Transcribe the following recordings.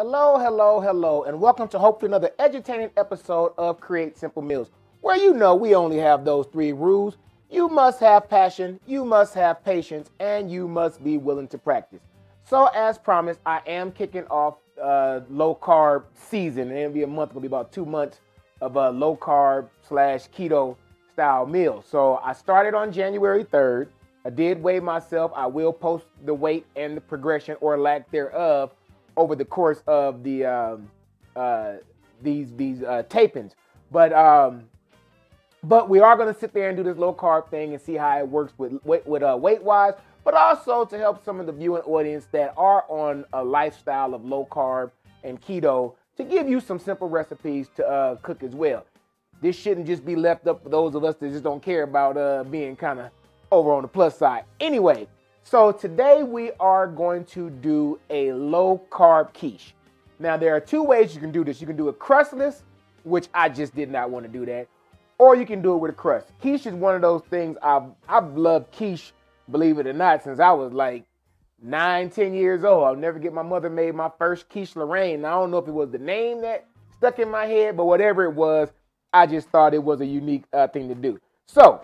Hello, and welcome to hopefully another edutaining episode of Create Simple Meals, where you know we only have those three rules. You must have passion, you must have patience, and you must be willing to practice. So as promised, I am kicking off low carb season, and it'll be a month, it'll be about 2 months of a low carb / keto style meal. So I started on January 3rd. I did weigh myself. I will post the weight and the progression or lack thereof over the course of the these tapings, but we are going to sit there and do this low carb thing and see how it works with weight wise, but also to help some of the viewing audience that are on a lifestyle of low carb and keto, to give you some simple recipes to cook as well. This shouldn't just be left up for those of us that just don't care about being kind of over on the plus side. Anyway. So today we are going to do a low carb quiche. Now there are two ways you can do this. You can do it crustless, which I just did not want to do that, or you can do it with a crust. Quiche is one of those things I've loved quiche, believe it or not, since I was like 9-10 years old. I'll never get my mother made my first quiche Lorraine. I don't know if it was the name that stuck in my head, but whatever it was, I just thought it was a unique thing to do. So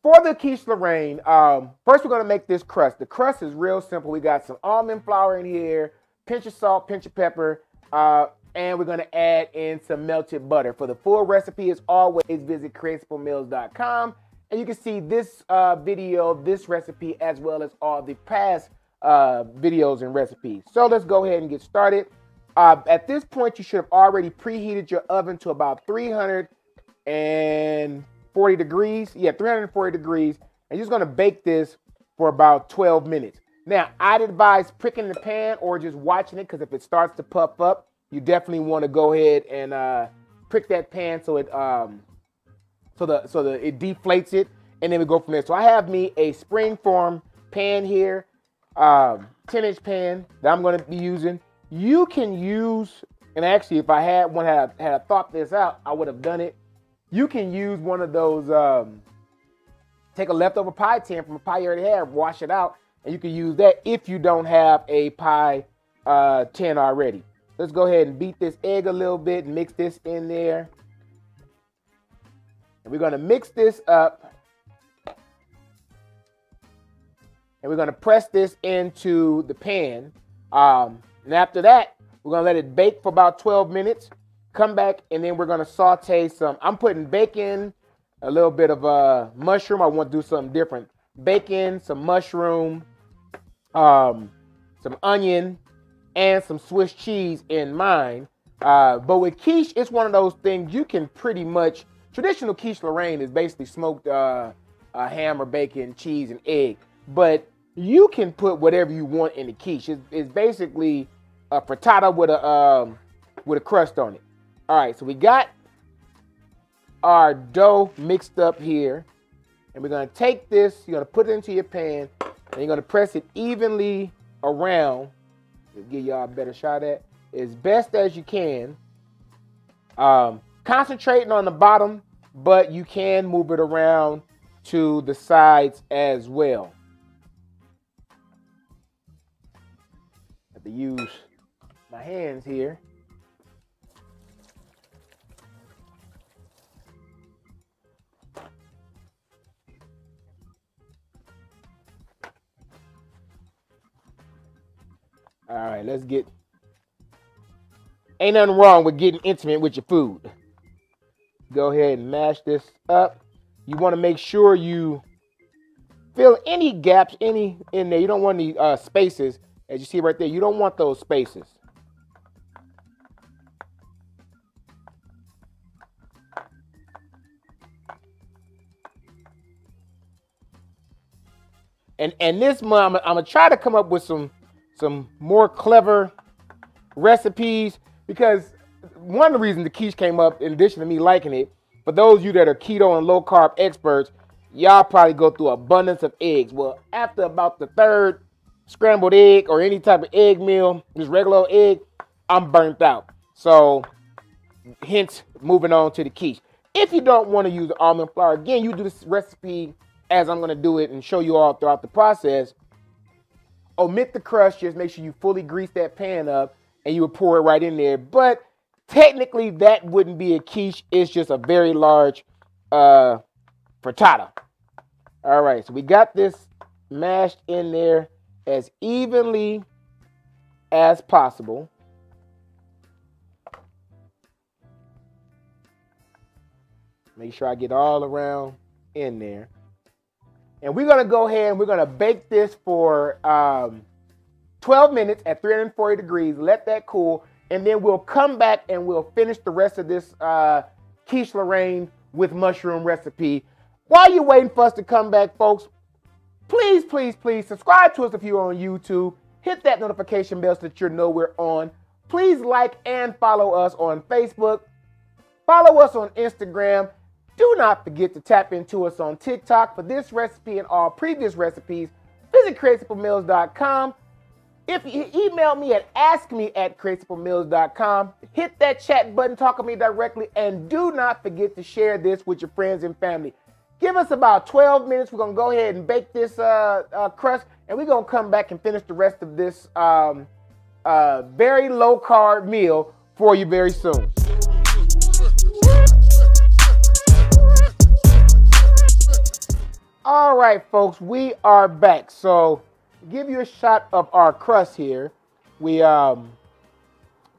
for the quiche Lorraine, first we're going to make this crust. The crust is real simple. We got some almond flour in here, pinch of salt, pinch of pepper, and we're going to add in some melted butter. For the full recipe, as always, visit createsimplemeals.com, and you can see this video, this recipe, as well as all the past videos and recipes. So let's go ahead and get started. At this point, you should have already preheated your oven to about 340 degrees. Yeah, 340 degrees. And you're just going to bake this for about 12 minutes. Now, I'd advise pricking the pan or just watching it, because if it starts to puff up, you definitely want to go ahead and prick that pan so it it deflates it, and then we go from there. So I have me a springform pan here, 10-inch pan that I'm going to be using. You can use, and actually if I had I thought this out, I would have done it. You can use one of those, take a leftover pie tin from a pie you already have, wash it out, and you can use that if you don't have a pie tin already. Let's go ahead and beat this egg a little bit and mix this in there. And we're going to mix this up. And we're going to press this into the pan. And after that, we're going to let it bake for about 12 minutes. Come back, and then we're going to saute some. I'm putting bacon, a little bit of mushroom. I want to do something different. Bacon, some mushroom, some onion, and some Swiss cheese in mine. But with quiche, it's one of those things you can pretty much, traditional quiche Lorraine is basically smoked ham or bacon, cheese, and egg. But you can put whatever you want in the quiche. It's basically a frittata with a crust on it. All right, so we got our dough mixed up here, and we're going to take this, you're going to put it into your pan, and you're going to press it evenly around. To give y'all a better shot at as best as you can. Concentrating on the bottom, but you can move it around to the sides as well. I have to use my hands here. All right, let's get, ain't nothing wrong with getting intimate with your food. Go ahead and mash this up. You want to make sure you fill any gaps, any in there. You don't want any spaces, as you see right there. You don't want those spaces. And this month, I'm going to try to come up with some more clever recipes, because one of the reasons the quiche came up, in addition to me liking it, for those of you that are keto and low carb experts, y'all probably go through abundance of eggs. Well, after about the third scrambled egg or any type of egg meal, just regular old egg, I'm burnt out. So hence moving on to the quiche. If you don't want to use the almond flour, again, you do this recipe as I'm going to do it and show you all throughout the process. Omit the crust. Just make sure you fully grease that pan up. and you would pour it right in there. But technically, that wouldn't be a quiche. It's just a very large frittata. All right, so we got this mashed in there as evenly as possible. Make sure I get all around in there. And we're going to go ahead and we're going to bake this for 12 minutes at 340 degrees. Let that cool. And then we'll come back and we'll finish the rest of this quiche Lorraine with mushroom recipe. While you're waiting for us to come back, folks, please, please, please subscribe to us if you're on YouTube. Hit that notification bell so that you know we're on. Please like and follow us on Facebook. Follow us on Instagram. Do not forget to tap into us on TikTok for this recipe and all previous recipes. Visit CreateSimpleMeals.com. If you email me at askme@CreateSimpleMeals.com, hit that chat button, talk to me directly, and do not forget to share this with your friends and family. Give us about 12 minutes. We're going to go ahead and bake this crust, and we're going to come back and finish the rest of this very low-carb meal for you very soon. All right, folks, we are back. So, to give you a shot of our crust here, we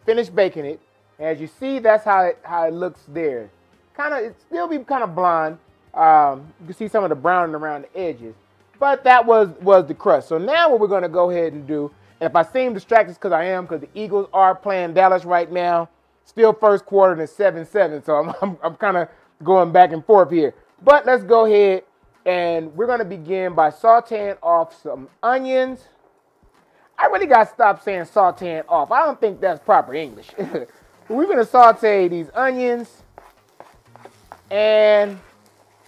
finished baking it. As you see, that's how it looks there. It still be kind of blonde. You can see some of the browning around the edges, but that was the crust. So now what we're going to go ahead and do, and if I seem distracted, it's because I am, because the Eagles are playing Dallas right now. Still first quarter and it's 7-7, so I'm kind of going back and forth here. But let's go ahead. And we're going to begin by sauteing off some onions. I really got to stop saying sauteing off. I don't think that's proper English. We're going to saute these onions. And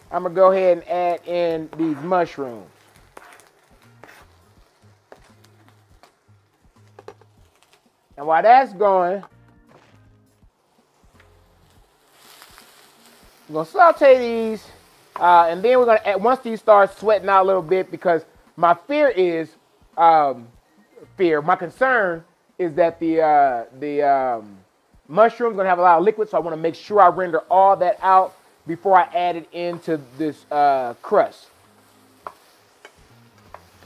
I'm going to go ahead and add in these mushrooms. And while that's going, I'm going to saute these. And then we're going to add, once these start sweating out a little bit, because my fear is, my concern is that the mushroom's going to have a lot of liquid, so I want to make sure I render all that out before I add it into this crust.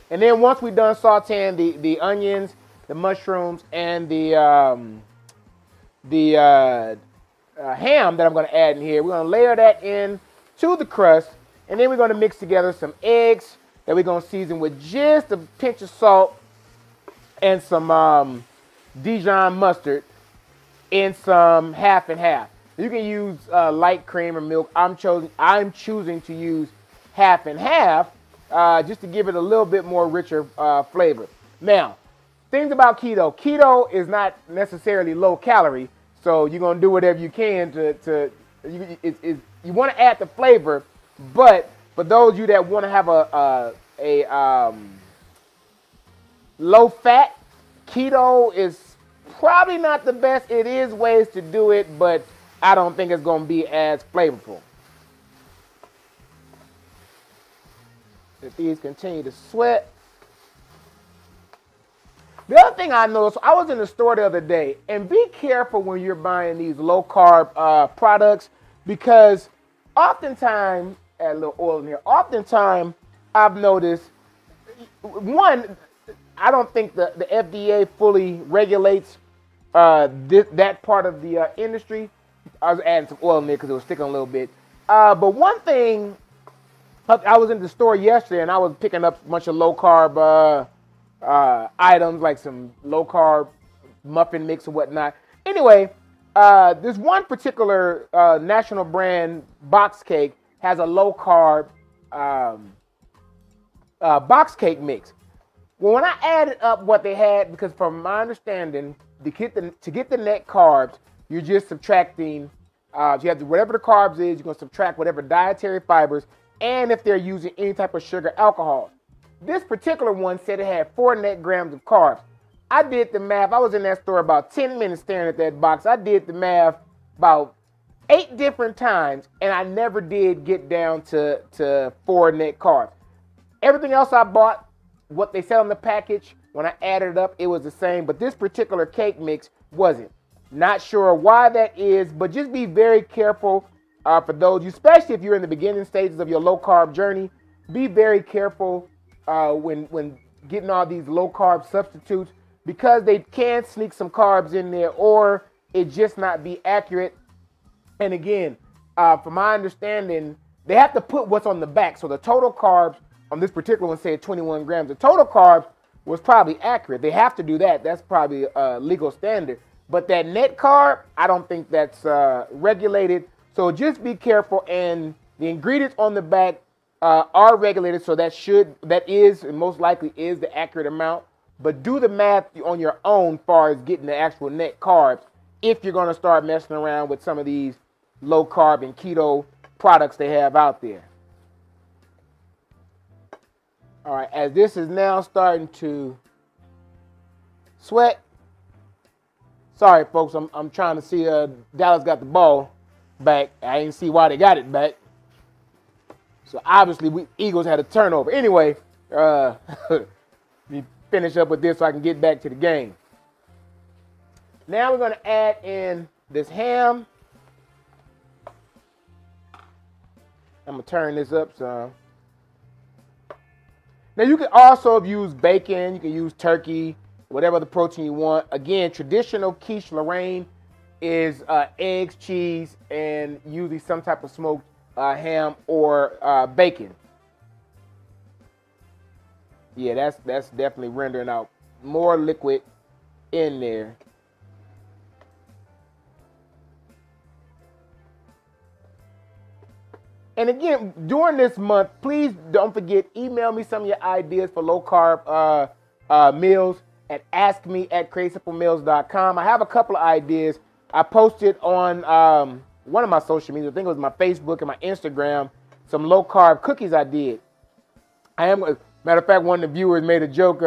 And then once we're done sauteing the onions, the mushrooms, and the ham that I'm going to add in here, we're going to layer that in to the crust, and then we're going to mix together some eggs that we're going to season with just a pinch of salt and some Dijon mustard in some half and half. You can use light cream or milk. I'm choosing to use half and half just to give it a little bit more richer flavor. Now, things about keto. Keto is not necessarily low calorie, so you're going to do whatever you can you want to add the flavor, but for those of you that want to have a low fat, keto is probably not the best. It is ways to do it, but I don't think it's going to be as flavorful. If these continue to sweat. The other thing I noticed, I was in the store the other day, and be careful when you're buying these low carb products, because oftentimes, add a little oil in here, oftentimes I've noticed, one, I don't think the FDA fully regulates that part of the industry. I was adding some oil in there because it was sticking a little bit. But one thing, I was in the store yesterday and I was picking up a bunch of low carb items, like some low carb muffin mix and whatnot. Anyway, this one particular national brand box cake has a low carb box cake mix. Well, when I added up what they had, because from my understanding, to get the net carbs, you're just subtracting, you have to, whatever the carbs is, you're going to subtract whatever dietary fibers, and if they're using any type of sugar alcohol. This particular one said it had 4 net grams of carbs. I did the math. I was in that store about 10 minutes staring at that box. I did the math about 8 different times, and I never did get down to 4 net carbs. Everything else I bought, what they said on the package, when I added it up, it was the same. But this particular cake mix, wasn't. Not sure why that is, but just be very careful for those, especially if you're in the beginning stages of your low carb journey. Be very careful when getting all these low carb substitutes, because they can sneak some carbs in there, or it just not be accurate. And again, from my understanding, they have to put what's on the back. So the total carbs on this particular one said 21 grams. The total carbs was probably accurate. They have to do that. That's probably legal standard. But that net carb, I don't think that's regulated. So just be careful. And the ingredients on the back are regulated. So that is, and most likely is, the accurate amount. But do the math on your own as far as getting the actual net carbs if you're going to start messing around with some of these low carb and keto products they have out there. All right, as this is now starting to sweat. Sorry, folks, I'm trying to see Dallas got the ball back. I didn't see why they got it back. So obviously, Eagles had a turnover. Anyway, let me finish up with this so I can get back to the game. Now we're going to add in this ham. I'm going to turn this up some. Now you can also use bacon, you can use turkey, whatever the protein you want. Again, traditional quiche Lorraine is eggs, cheese, and usually some type of smoked ham or bacon. Yeah, that's definitely rendering out more liquid in there. And again, during this month, please don't forget, email me some of your ideas for low carb meals at askme@createsimple.com. I have a couple of ideas. I posted on one of my social media, I think it was my Facebook and my Instagram, some low carb cookies I did. Matter of fact, one of the viewers made a joke.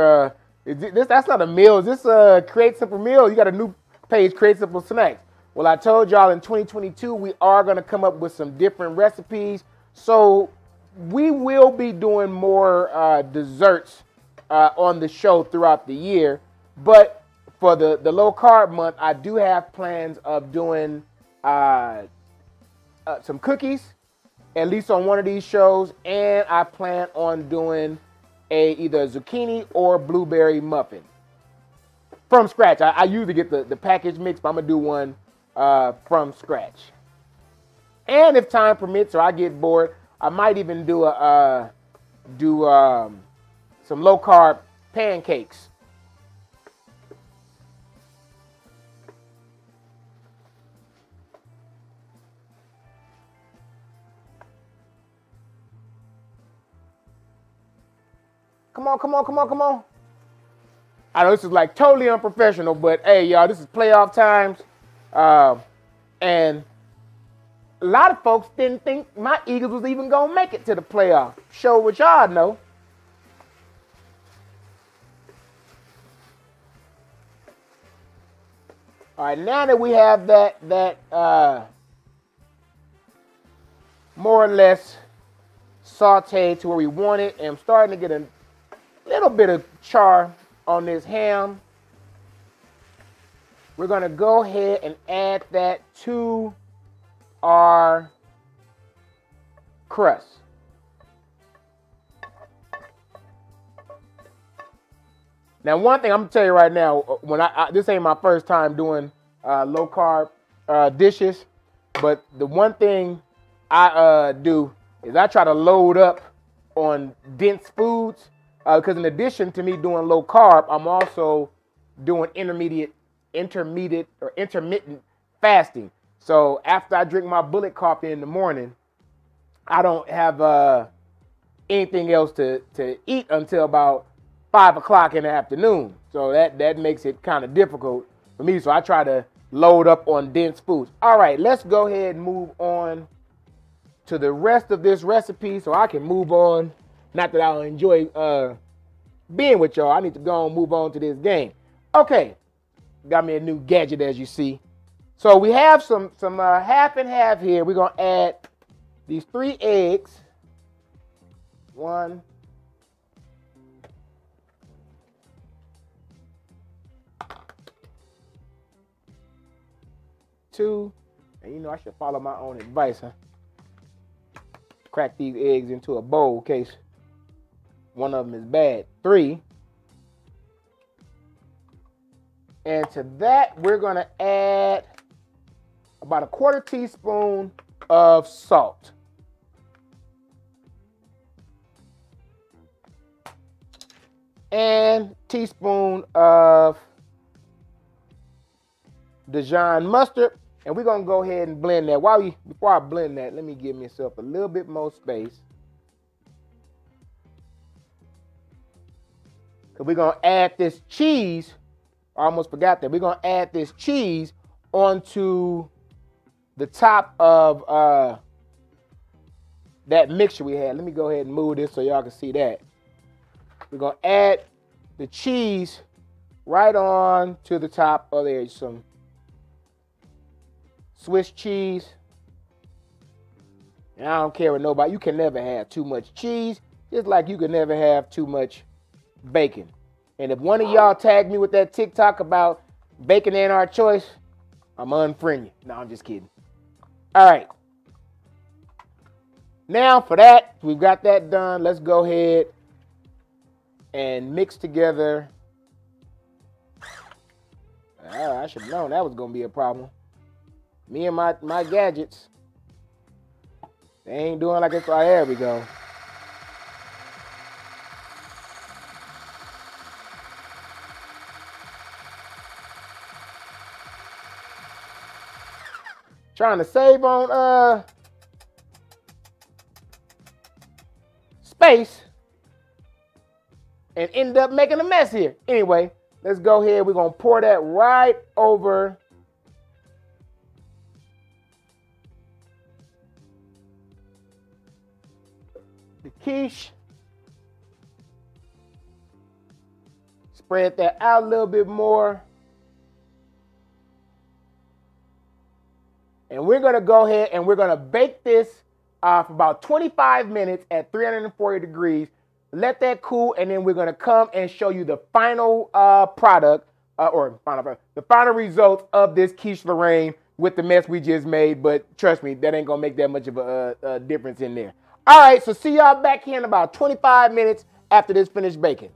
That's not a meal. Is this Create Simple Meal? You got a new page, Create Simple Snacks. Well, I told y'all in 2022, we are going to come up with some different recipes. So we will be doing more desserts on the show throughout the year. But for the low carb month, I do have plans of doing some cookies, at least on one of these shows. And I plan on doing either a zucchini or blueberry muffin from scratch. I usually get the package mix, but I'm going to do one from scratch. And if time permits or I get bored, I might even do some low carb pancakes. Come on. I know this is like totally unprofessional, but hey, y'all, this is playoff times. And a lot of folks didn't think my Eagles was even going to make it to the playoffs. Show what y'all know. All right, now that we have that more or less sauteed to where we want it, and I'm starting to get a little bit of char on this ham, we're going to go ahead and add that to our crust. Now, one thing I'm going to tell you right now, when this ain't my first time doing low carb dishes, but the one thing I do is I try to load up on dense foods, because in addition to me doing low carb, I'm also doing intermittent fasting. So after I drink my bullet coffee in the morning, I don't have anything else to eat until about 5 o'clock in the afternoon. So that makes it kind of difficult for me. So I try to load up on dense foods. All right, let's go ahead and move on to the rest of this recipe so I can move on. Not that I'll enjoy being with y'all. I need to go and move on to this game. Okay, got me a new gadget, as you see. So we have some half and half here. We're going to add these 3 eggs. 1, 2, 2. And you know, I should follow my own advice, huh? Crack these eggs into a bowl in case one of them is bad. 3. And to that, we're going to add about a 1/4 teaspoon of salt. And teaspoon of Dijon mustard. And we're going to go ahead and blend that. Before I blend that, let me give myself a little bit more space. Because we're going to add this cheese. I almost forgot that. We're going to add this cheese onto the top of that mixture we had. Let me go ahead and move this so y'all can see that. We're going to add the cheese right on to the top. Oh, there's some Swiss cheese. And I don't care what nobody, you can never have too much cheese, just like you can never have too much bacon. And if one of y'all tag me with that TikTok about bacon ain't our choice, I'm unfriend you. No, I'm just kidding. All right. Now for that, we've got that done. Let's go ahead and mix together. I should have known that was going to be a problem. Me and my gadgets, they ain't doing like it's. Oh, there we go. Trying to save on space and end up making a mess here. Anyway, let's go ahead. We're going to pour that right over the quiche. Spread that out a little bit more. And we're going to go ahead and we're going to bake this for about 25 minutes at 340 degrees. Let that cool, and then we're going to come and show you the final product, the final results of this quiche Lorraine with the mess we just made. But trust me, that ain't going to make that much of a difference in there. All right, so see y'all back here in about 25 minutes after this finished baking.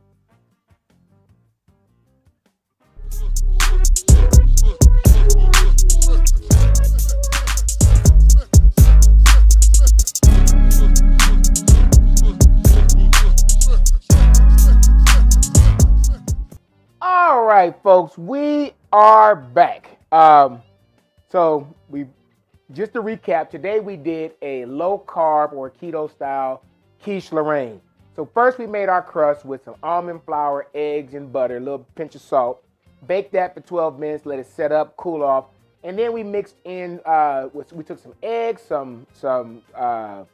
All right, folks, we are back. So just to recap, today we did a low carb or keto style quiche Lorraine. So first we made our crust with some almond flour, eggs, and butter, a little pinch of salt. Baked that for 12 minutes, let it set up, cool off, and then we mixed in. We took some eggs, some half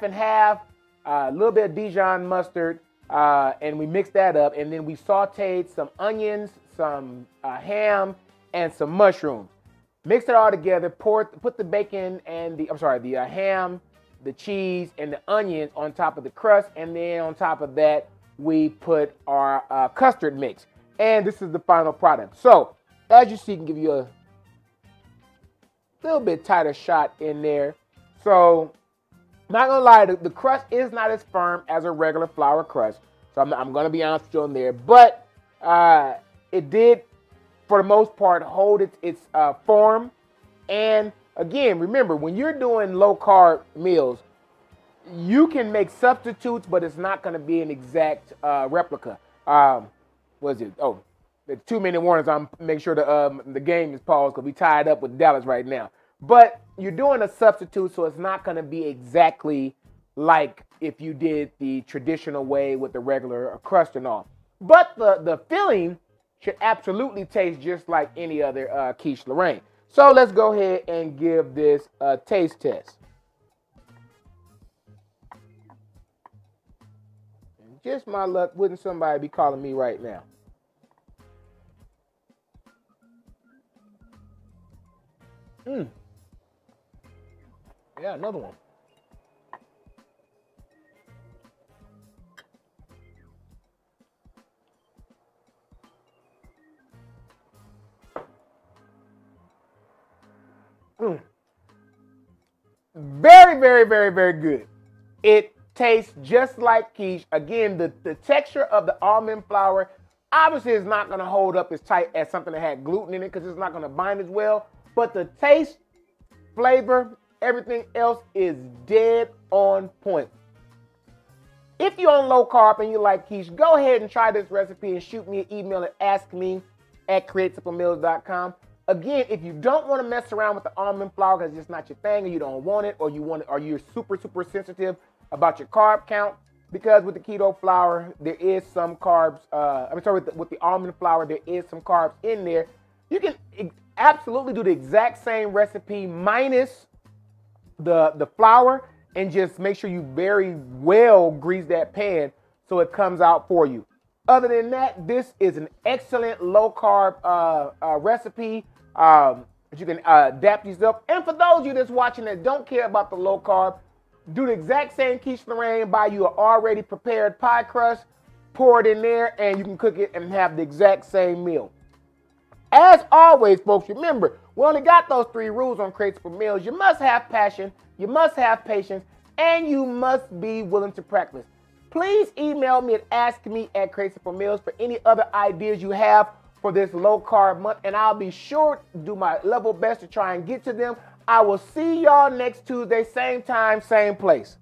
and half, a little bit of Dijon mustard. And we mixed that up, and then we sauteed some onions, some ham, and some mushrooms. Mixed it all together, put the bacon and the ham, the cheese, and the onions on top of the crust, and then on top of that, we put our custard mix. And this is the final product. So, as you see, I can give you a little bit tighter shot in there. So, not gonna lie, the crust is not as firm as a regular flour crust. So I'm gonna be honest with you on there, but it did, for the most part, hold its form. And again, remember, when you're doing low carb meals, you can make substitutes, but it's not gonna be an exact replica. What is it? Oh, the 2-minute warnings. I'm making sure the game is paused because we tied up with Dallas right now. But you're doing a substitute, so it's not going to be exactly like if you did the traditional way with the regular crust and all. But the filling should absolutely taste just like any other quiche Lorraine. So let's go ahead and give this a taste test. And just my luck, wouldn't somebody be calling me right now? Yeah, another one. very, very, very good. It tastes just like quiche. Again, the texture of the almond flour obviously is not going to hold up as tight as something that had gluten in it because it's not going to bind as well. But the taste, flavor, everything else is dead on point. If you're on low carb and you like quiche, go ahead and try this recipe and shoot me an email at askme@createsimplmeals.com. Again, if you don't want to mess around with the almond flour because it's just not your thing, or you don't want it, or you're super, super sensitive about your carb count, because with the keto flour, there is some carbs. With the almond flour, there is some carbs in there. You can absolutely do the exact same recipe minus the flour, and just make sure you very well grease that pan so it comes out for you. Other than that, this is an excellent low carb recipe that you can adapt yourself. And for those of you that's watching that don't care about the low carb, do the exact same quiche Lorraine, buy you an already prepared pie crust, pour it in there, and you can cook it and have the exact same meal. As always, folks, remember, we only got those 3 rules on Create Simple Meals. You must have passion, you must have patience, and you must be willing to practice. Please email me at askme@createsimplemeals for any other ideas you have for this low carb month, and I'll be sure to do my level best to try and get to them. I will see y'all next Tuesday, same time, same place.